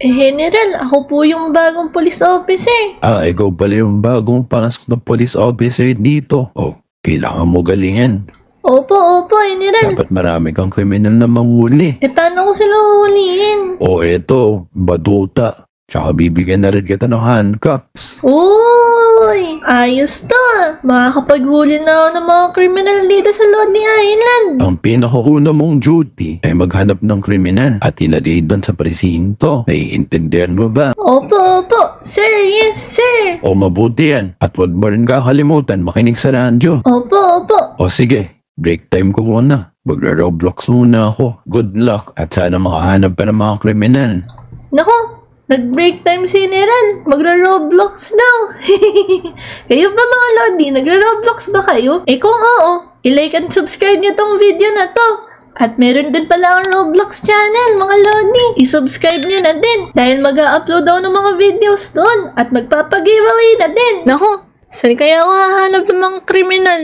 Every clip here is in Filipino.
General, ako po yung bagong police officer. Ikaw pala yung bagong pangasok ng police officer dito. Oh, kailangan mo galingan. Opo, General. Dapat marami kang kriminal na manghuli. Paano ko sila huhulihin? Eto, baduta. Tsaka bibigyan na rin kita ng handcuffs. Uy! Ayos to ah. Makakapaghuli na ako ng mga kriminal dito sa Lodi Island. Ang pinakauna mong duty ay maghanap ng kriminal at ilagay doon sa presinto. Naiintindihan mo ba? Opo. Sir, yes, sir. Mabuti yan. At huwag mo rin kakalimutan makinig sa radyo. Opo. Sige, break time ko muna. Magra-Roblox muna ako. Good luck at sana makahanap pa ng mga kriminal. Nako, nag-break time si General. Magra-Roblox daw. Kayo ba mga Lodi? Nagra-Roblox ba kayo? Kung oo, i-like and subscribe niyo tong video na to. At meron din pala ang Roblox channel, mga Lodi. I-subscribe niyo na din dahil mag-a-upload daw ng mga videos doon at magpapag-giveaway na din. Nako, saan kaya ako hahanap ng mga kriminal?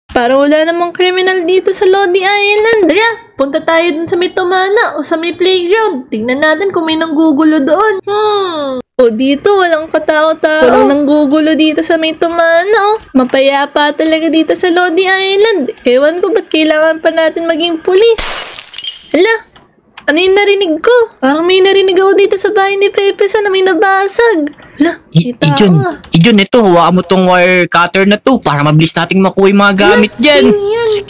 Para wala namang kriminal dito sa Lodi Island. Tara, punta tayo dun sa may tumana o sa may playground. Tignan natin kung may nanggugulo doon. Dito walang katao-tao. Walang nanggugulo dito sa may tumana. Mapayapa talaga dito sa Lodi Island. Ewan ko ba't kailangan pa natin maging pulis. Hala, ano yung narinig ko? Parang may narinig ako dito sa bahay ni Pepe na may nabasag. Hala, kita ako ah. Ijon, ito, hawakan mo tong wire cutter na to para mabilis nating makuha yung mga gamit dyan.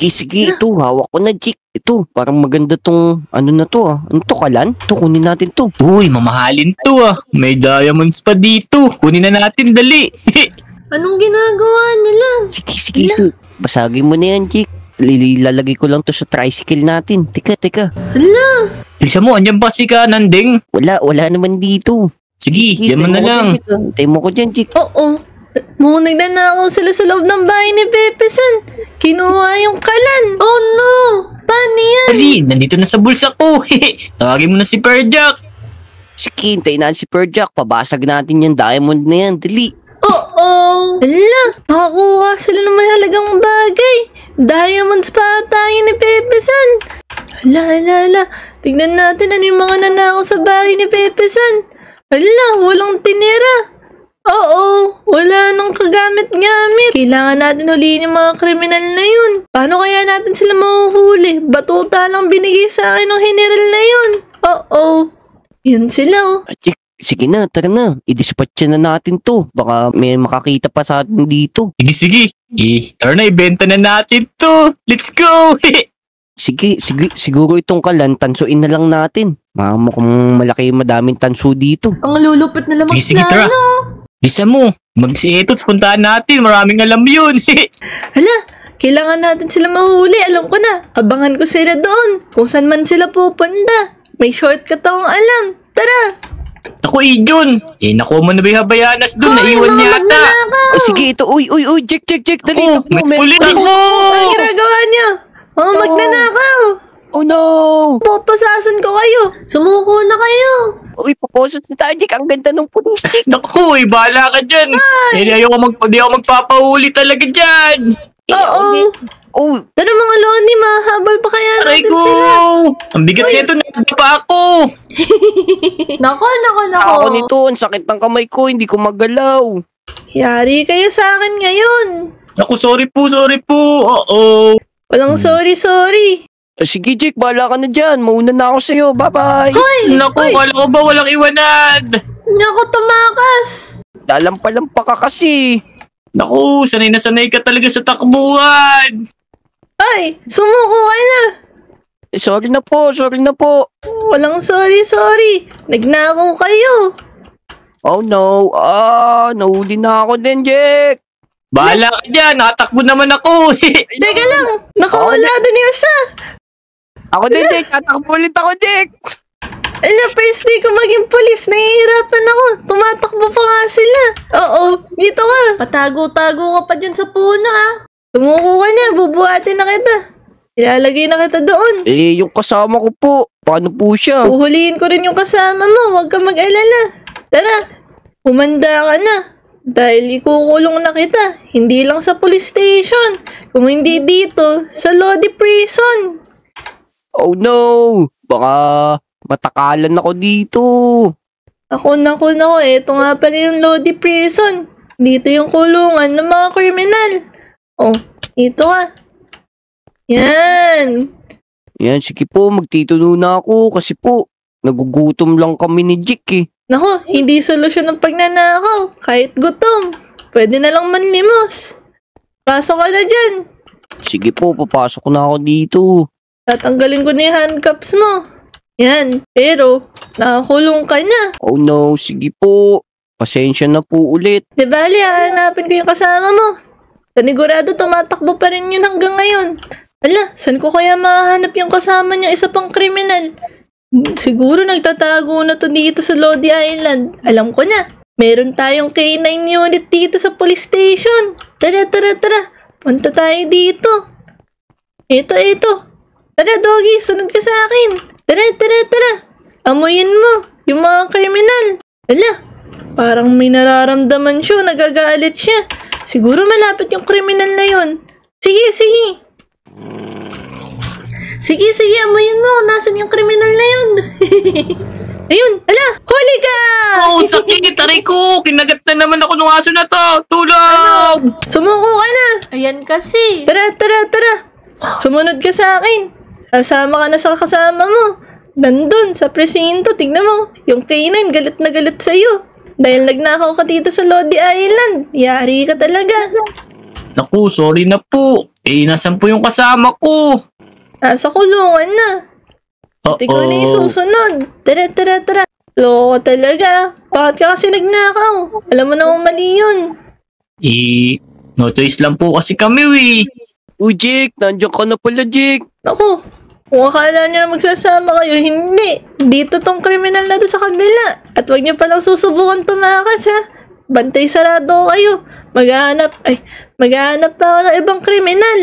Sige, ito, hawak ko na, Jake. Ito, parang maganda tong, ano na to ah. Ano to, kalan? Ito, kunin natin to. Uy, mamahalin to ah. May diamonds pa dito. Kunin na natin, dali. Anong ginagawa nila? Sige. Basagin mo na yan, Jake. Lalagay ko lang to sa tricycle natin. Teka. Hala! Bilisan mo, andyan pa si Nanding. Wala naman dito. Sige, diyan mo na lang. Tayo mo ko dyan, Jake. Oo. Munag na ako sila sa loob ng bahay ni Pepe-san. Kinuha yung kalan. Oh no! Paano yan? Dali, nandito na sa bulsa ko. Tawagin mo na si Perjack. Sige, hintayin natin si Perjack. Pabasag natin yung diamond na yan. Dali. Oo. Hala, nakakuha sila ng may halagang bagay. Diamonds pa tayo ni Pepe-san. Hala. Tignan natin ano yung mga nanakaw sa bahay ni Pepe-san. Hala, walang tinira. Oo, wala nang kagamit-gamit. Kailangan natin huliin yung mga kriminal na yun. Paano kaya natin sila mahuhuli? Batuta lang binigay sa akin ng general na yun. Oo, yun sila oh. Jake, sige na, tara na. I-dispatch na natin to. Baka may makakita pa sa atin dito. Sige. Tara na, ibenta na natin to. Let's go. Sige, siguro itong kalan, tansuin na lang natin. Mukhang malaki madaming tanso dito. Ang lulupit nila magplano. Sige, tara. Bisa mo, mag-etots, puntahan natin. Maraming alam yun. Hala, kailangan natin sila mahuli. Alam ko na. Abangan ko sila doon. Kung saan man sila pupunta. May shortcut akong alam. Tara. Ako, Ijon. Nakuha mo na ba yung habayanas doon? Naiwan niya ata. Sige, ito. Uy, Jake, dali. May pulis. Ano ginagawa niyo? Magnanakaw. Oh no! Papasasan ko kayo. Sumuko na kayo. Uy, paposot na tayo, Jake. Ang ganda ng pulis, Jake. Naku, bahala ka dyan. Di ako magpapahuli talaga dyan. Oo. Oh, Tara mga Loni, mahabol pa kaya Aray natin ko. sila. Ang bigat nito, hindi pa ako. Nako. ako nito. Ang sakit ng kamay ko. Hindi ko magalaw. Yari kayo sa akin ngayon. Naku, sorry po. Oo. Walang sorry. Sige, Jake. Bahala ka na dyan. Mauna na ako sa'yo. Bye-bye. Hoy! Naku, kala ko ba walang iwanan? Naku, tumakas. Lalampa ka kasi. Naku, sanay na sanay ka talaga sa takbuhan. Ay, sumuko ka na. Sorry na po. Walang sorry. Nagnakaw kayo. Oh no. Nahuli na ako din, Jake. Bahala ka dyan, nakatakbo naman ako. Teka lang, nakawala din yung isa. Ako din, Jake. Tatakbo ulit ako, Jake. First day ko maging polis, nahihirapan ako. Tumatakbo pa nga sila. Oo, dito ka. Patago-tago ka pa dyan sa puno ah. Tumuko ka na, bubuhatin na kita. Ilalagay na kita doon. Yung kasama ko po. Paano po siya? Uhulihin ko rin yung kasama mo, huwag ka mag-alala. Tara, humanda ka na. Dahil ikukulong na kita, hindi lang sa police station, kung hindi dito, sa Lodi Prison. Oh no! Baka matakalan ako dito. Naku. Ito nga pala yung Lodi Prison. Dito yung kulungan ng mga kriminal. Oh, ito ah. Yan. Yan, sige po, magtitulo na ako kasi po, nagugutom lang kami ni Jake eh. Naku, hindi solusyon ng pagnanakaw. Kahit gutom. Pwede na lang manlimos. Pasok ka na dyan. Sige po, papasok na ako dito. Tatanggalin ko na yung handcuffs mo. Yan. Pero, nakakulong ka na. Oh no, sige po. Pasensya na po ulit. Di bali, hahanapin ko yung kasama mo. Panigurado, tumatakbo pa rin yun hanggang ngayon. Ala, saan ko kaya mahanap yung kasama niya isa pang kriminal? Siguro nagtatago na to dito sa Lodi Island. Alam ko na. Meron tayong K9 unit dito sa police station. Tara. Punta tayo dito. Ito. Tara, Doggy, sunod ka sa akin. Tara. Amuyin mo yung mga kriminal. Ala, parang may nararamdaman siya, nagagalit siya. Siguro malapit yung kriminal na yun. Sige. Sige, amuyin mo. Nasaan yung kriminal na yun? Ayun, ala, huli ka! Oh, sakit, aray ko. Kinagat na naman ako ng aso na to. Tulong! Sumuko ka na. Ayan kasi. Tara. Sumunod ka sa akin. Sasama ka na sa kasama mo. Nandun, sa presinto, tignan mo. Yung K9, galit na galit sa'yo. Dahil nagnakaw ka dito sa Lodi Island. Yari ka talaga. Naku, sorry na po. Nasan po yung kasama ko? Nasa kulungan na. Ikaw na yung susunod. Tara. Loko talaga. Bakit ka kasi nagnakaw? Alam mo namang mali yun. No choice lang po kasi kami, Uy, Jake, nandiyan ka na pala, Jake. Naku, kung akala niyo na magsasama kayo, hindi. Dito tong kriminal na to sa kabila. At huwag niyo palang susubukan tumakas, ha. Bantay sarado kayo. Maghahanap pa ako ng ibang kriminal.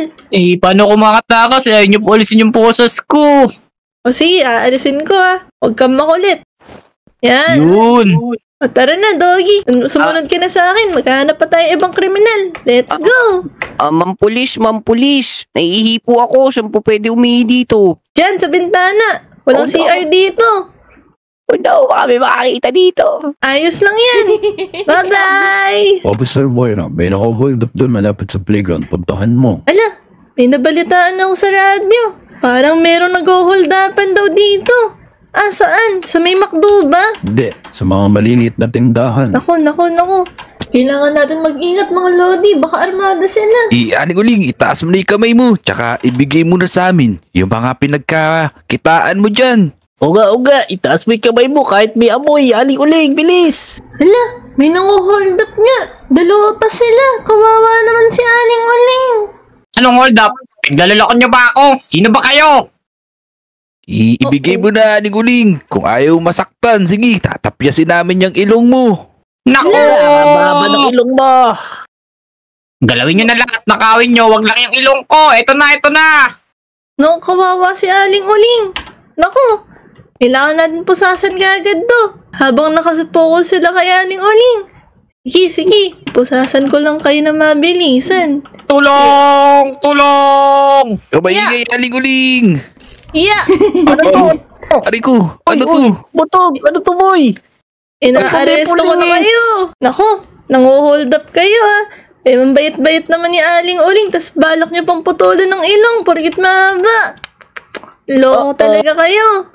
Paano ko makatakas? Ayaw niyo po alisin yung posas ko. O sige, aalisin ko, ha. Huwag kang makulit. Yan. Yun. O tara na, Doggy. Sumunod ka na sa akin. Maghahanap pa tayo ibang kriminal. Let's go. Ma'am Pulis. Naiihipo ako. Saan po pwede umihi dito? Diyan, sa bintana. Walang Oh, no. CR dito. Oh no, kami makakita dito. Ayos lang yan. Bye-bye. Officer Moira, may naka-hold up doon malapit sa playground. Puntahan mo. Ala, may nabalitaan ako sa radyo. Parang meron nag-hold-upan daw dito. Ah, saan? Sa may McDo ba? Hindi, sa mga maliliit na tindahan. Naku. Kailangan natin mag-ingat mga Lodi. Baka armada sila. Aling Uling, itaas mo na yung kamay mo, tsaka ibigay mo na sa amin yung mga pinagkakitaan mo dyan. Uga, itaas mo yung kamay mo kahit may amoy. Aling Uling, bilis! Hala, may nang-hold up nga. Dalawa pa sila. Kawawa naman si Aling Uling. Anong hold up? Paglalolokon niyo ba ako? Sino ba kayo? Ibigay mo na, Aling Uling. Kung ayaw masaktan, sige, tatapyasin namin yung ilong mo. Naku! Baba ng ilong mo. Galawin niyo na lahat. Nakawin niyo. Wag lang yung ilong ko. Ito na. No, kawawa si Aling Uling. Naku, kailangan natin pusasan kagad to. Habang nakasapokol sila kay Aling Uling. Sige, pusasan ko lang kayo na mabilisan. Tulong! Maingay, Aling Uling. Yeah! Aray ko, ano to? Butog! Ano to, boy? Inaaresto ko na kayo. Naku, nang-hold up kayo ha. Mambait-bait naman ni Aling Uling, tas balak niyo pang putulan ng ilong, porkit mahaba. Loko talaga kayo.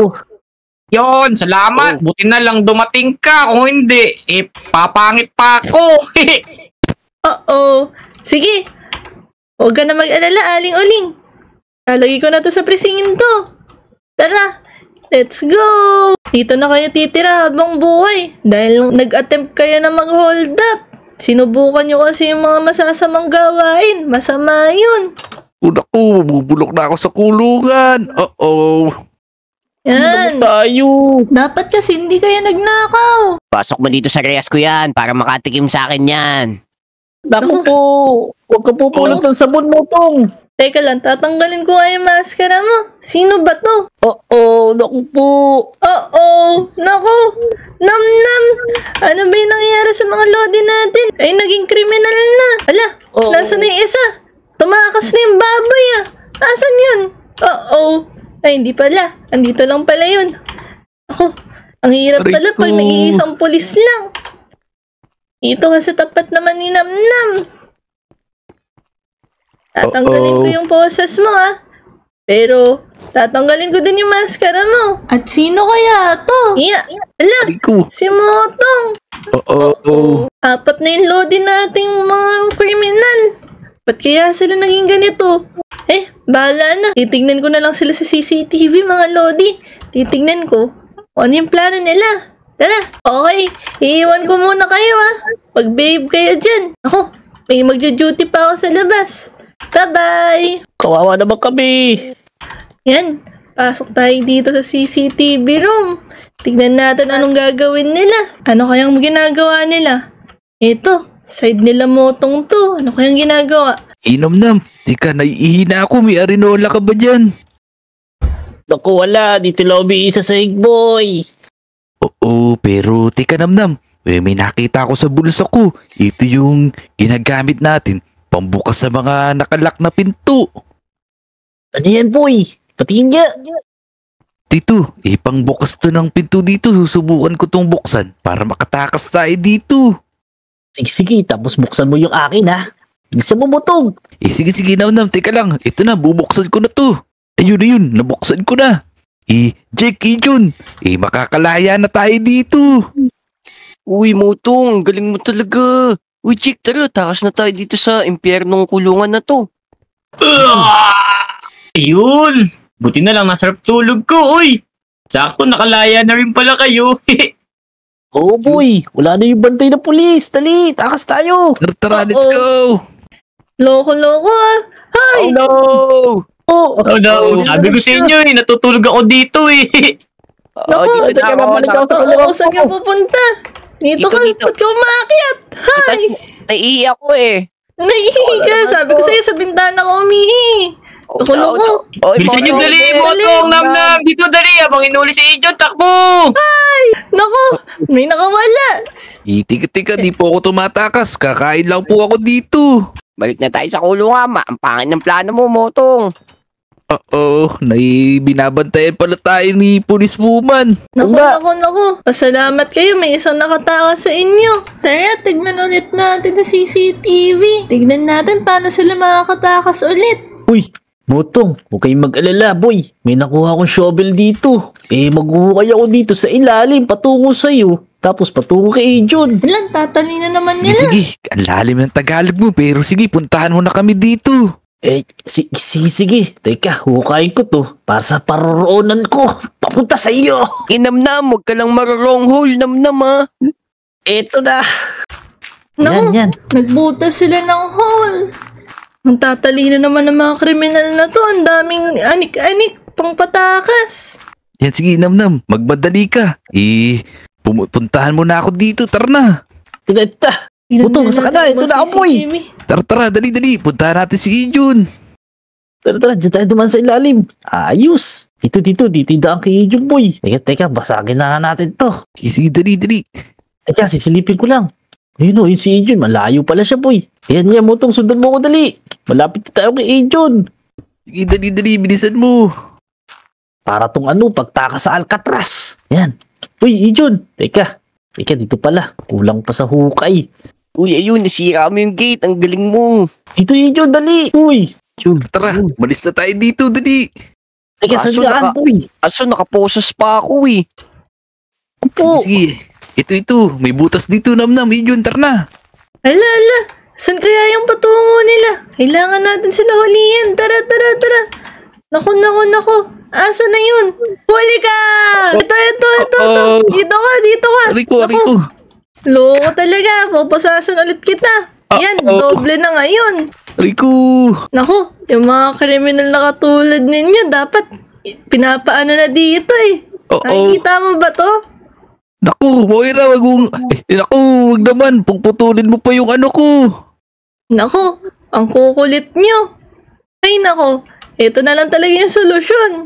Yon, salamat. Buti na lang dumating ka. Kung hindi, papangit pa ako. Oo. Sige. Huwag ka na mag-alala, Aling Uling. Lalagay ko na to sa presinto. Tara, let's go! Dito na kayo titira habang buhay. Dahil nag-attempt kayo na mag-hold up. Sinubukan nyo kasi yung mga masasamang gawain. Masama yun. Naku, bubulok na ako sa kulungan. Yan. Tayo. Dapat kasi hindi kayo nagnakaw. Pasok mo dito sa reyas ko yan para makatikim sa akin yan. Naku po. Huwag ka po pulot ng sabon mo, Tong. Teka lang, tatanggalin ko nga yung maskara mo. Sino ba to? Naku po. Naku. Nam. Ano ba yung nangyayari sa mga Lodi natin? Ay, naging kriminal na. Ala, nasaan na yung isa? Tumakas na yung baboy ah. Asan yun? Ay, hindi pala. Andito lang pala yun. Ako, Ang hirap pala pag Rico. nag-iisang pulis lang. Ito kasi tapat naman ni Namnam. Tatanggalin ko yung poses mo Pero, tatanggalin ko din yung maskara mo. At sino kaya to? Ala, Rico. si Motong. Oo. Apat na yung loading nating mga kriminal. Ba't kaya sila naging ganito? Bahala na. Titignan ko na lang sila sa CCTV, mga lodi. Titignan ko kung ano yung plano nila. Tara, okay. Iiwan ko muna kayo Pag-babe kayo dyan. Ako, may magjo-duty pa ako sa labas. Bye-bye! Kawawa naman kami. Yan, pasok tayo dito sa CCTV room. Tignan natin anong gagawin nila. Ano kayang ginagawa nila? Ito, side nila Motong to. Ano kayang ginagawa? Namnam. Teka, naiihina ako. May arinola ka ba dyan? Naku, wala. Dito lang umiisa sa boy. Oo, pero teka Namnam. May nakita ako sa bulsa ko. Ito yung ginagamit natin pambukas sa mga nakalak na pinto. Ano yan, boy? Patingin nga. Tito, pangbukas to ng pinto dito. Susubukan ko tong buksan para makatakas tayo dito. Sige, tapos buksan mo yung akin, ha? Bilisan mo, Motong. Sige, Namnam. Teka lang. Ito na, bubuksan ko na to. Ayun, nabuksan ko na. Jake, Jun. Makakalaya na tayo dito. Uy, Motong, galing mo talaga. Uy, Chick, tara, takas na tayo dito sa impyernong kulungan na to. Ayun! Buti na lang nasarap tulog ko, uy! Sakto, nakalaya na rin pala kayo. Oo, boy. Wala na yung bantay na pulis. Dali, takas tayo. Tara, let's go. Loko-loko Hi! Oh no! Oh no, sabi ko sa inyo natutulog ako dito Naku, dito ka babalik ako sa kulungan saan ka ko. pupunta? Dito Dito, ka, dito. ba't ka umakyat? Hi! Naiiyak ko Naihi ka, sabi ko sa'yo sa bintana ka umihi. Loko-loko. Bilisan nyo dali, Motong, Namnam, dito dali, habang inuli si Ijon, takbo! Naku, may nakawala. Tika, di po ako tumatakas. Kakain lang po ako dito. Balik na tayo sa kulungan, Ang pangit ng plano mo, Motong. Oo, binabantayan pala tayo ni policewoman. Naku. Pasalamat kayo, may isang nakatakas sa inyo. Tara, tignan ulit natin sa CCTV. Tignan natin paano sila makakatakas ulit. Uy, Motong, huwag kayong mag-alala, boy. May nakuha akong shovel dito. Maghuhukay ako dito sa ilalim, patungo sa'yo. Tapos patungo kay John. Ilan, tatalino naman nila. Sige, ang lalim ng Tagalog mo. Pero sige, puntahan mo na kami dito. Sige. Teka, hukayin ko to para sa paroroonan ko. Papunta sa iyo. Namnam, huwag ka lang mararong hole, Namnam, Eto na. Naku, Yan. nagbutas sila ng hole. Ang tatalino naman ng mga kriminal na to. Ang daming anik-anik pang patakas. Yan, sige, Namnam. Magmadali ka. Pumuntahan mo na ako dito. Tara na. Teka. Motong, saka na. Ito na ako, boy. Tara, dali. Puntahan natin si Ijun. Tara, dyan tayo duman sa ilalim. Ayos. Dito, didaan kay John, boy. Teka, basagin na nga natin to. Sige, dali. Teka, sisilipin ko lang. Ayun si John. Malayo pala siya, boy. Ayan niya, Motong, sundan mo ko dali. Malapit na tayo kay John. Sige, dali. Bilisan mo. Para tong pagtakas sa Alcatraz. Yan. Uy, John. Teka, dito pala. Kulang pa sa hukay. Uy, ayun, nasira mo yung gate. Ang galing mo. Dito, John, dali. Uy. Tara, malis na tayo dito, dali. Teka, Kaso sandaan, boy. Aso, nakaposas pa ako, Opo. Sige. Ito. May butas dito, Namnam. Ijun, tara na. Ala. Saan kaya yung patungo nila? Kailangan natin sila huliin. Tara. Naku. Asa na yun? Huli ka! Ito. Dito ka. Rico. Loko talaga. Papasasan ulit kita. Yan, doble na ngayon. Rico. Naku, yung mga kriminal na katulad ninyo, dapat pinapaano na dito Nakikita mo ba to? Naku, Moira, wag naman. Pagputulin mo pa yung ko. Naku, ang kukulit nyo. Ay naku, ito na lang talaga yung solusyon.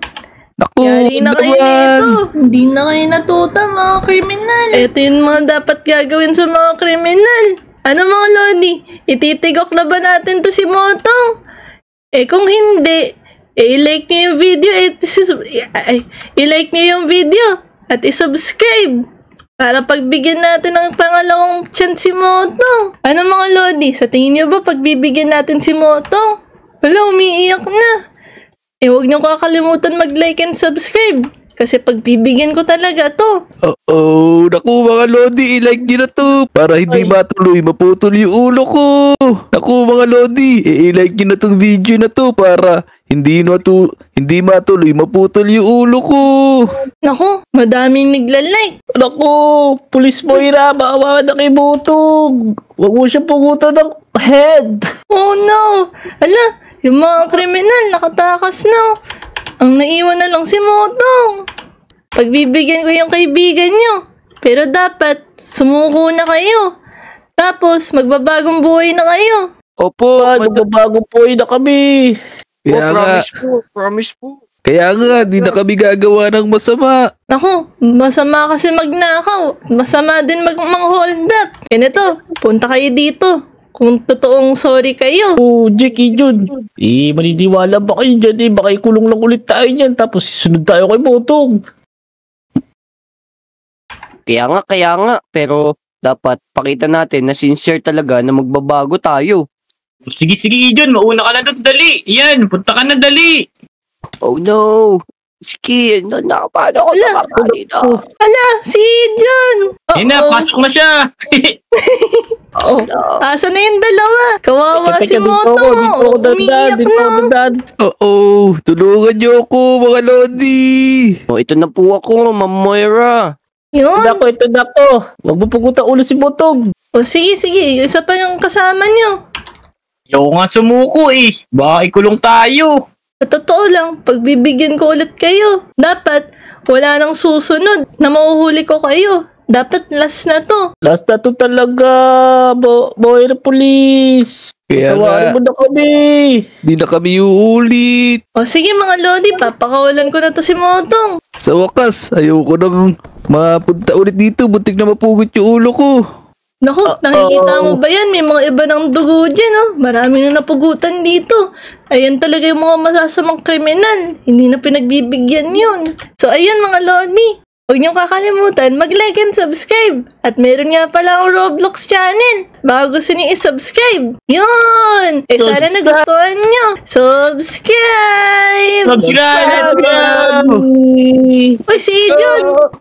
Naku, Yari na wag kayo naman. nito. Hindi na kayo natuta, mga kriminal. Ito yung mga dapat gagawin sa mga kriminal. Ano mga lodi? Ititigok na ba natin to si Motong? Kung hindi, i-like niyo yung video. I-like niyo yung video. at isubscribe para pagbigyan natin ng pangalawang chance si Motong. Ano mga Lodi, sa tingin niyo ba pagbibigyan natin si Motong? Wala, umiiyak na. Huwag niyo kakalimutan mag-like and subscribe. Kasi pagbibigyan ko talaga to. Oo, naku mga Lodi, i-like nyo na to para hindi matuloy maputol yung ulo ko. Naku mga Lodi, i-like nyo na tong video na to para hindi matuloy maputol yung ulo ko. Naku, madaming nagla-like. Naku, Police Moira, maawa na kay Butong. Huwag mo siya pugutan ng head. Oh no! Ala, yung mga kriminal nakatakas na. Ang naiwan na lang si Motong. Pagbibigyan ko yung kaibigan nyo. Pero dapat, sumuko na kayo. Tapos, magbabagong buhay na kayo. Opo, Magbabago po na kami. Kaya nga, promise po. kaya nga, di na kami gagawa ng masama. Naku, masama kasi magnakaw. Masama din mang-hold up. Ganito, punta kayo dito. Kung totoong sorry kayo. Oh, Jackie Jun. Maniniwala ba kayo dyan? Baka ikulong lang ulit tayo niyan. Tapos susunod tayo kay Butong. Kaya nga. Pero dapat pakita natin na sincere talaga na magbabago tayo. Sige, John. Mauna ka na doon. Dali. Yan. Punta ka na, dali. Oh no! Sige, paano ako nakakali na? Ala, si John! Yan na, pasok na siya. Oh, asa na yung dalawa? Kawawa si Dito Motong. ako Umiiyak na. dandan. Oo, tulungan nyo ako mga Lodi. Oh, ito na po ako, Ma'am Moira. Yun. Ito na ko. Huwag mo pugutan ulo si Butong. O sige, isa pa yung kasama nyo. Ayaw nga sumuko eh. Baka ikulong tayo. Sa totoo lang, pagbibigyan ko ulit kayo. Dapat, wala nang susunod na mauhuli ko kayo. Dapat last na to. Last na to talaga. Moira Police. Kaya Tawarin nga, mo na kami. di na kami uulit. O sige mga Lodi, papakawalan ko na to si Motong. Sa wakas, ayoko nang mapunta ulit dito. Buntik na mapugot yung ulo ko. Naku, nakikita mo ba yan? May mga iba ng dugo dyan, oh. Marami na napugutan dito. Ayan talaga yung mga masasamang kriminal. Hindi na pinagbibigyan yun. So, ayun mga Lodi. Huwag niyong kakalimutan, mag-like and subscribe. At meron nga pala akong Roblox channel. Baka gusto niyo i-subscribe. Yun! Sana nagustuhan niyo. Subscribe! Let's go! Uy, si John!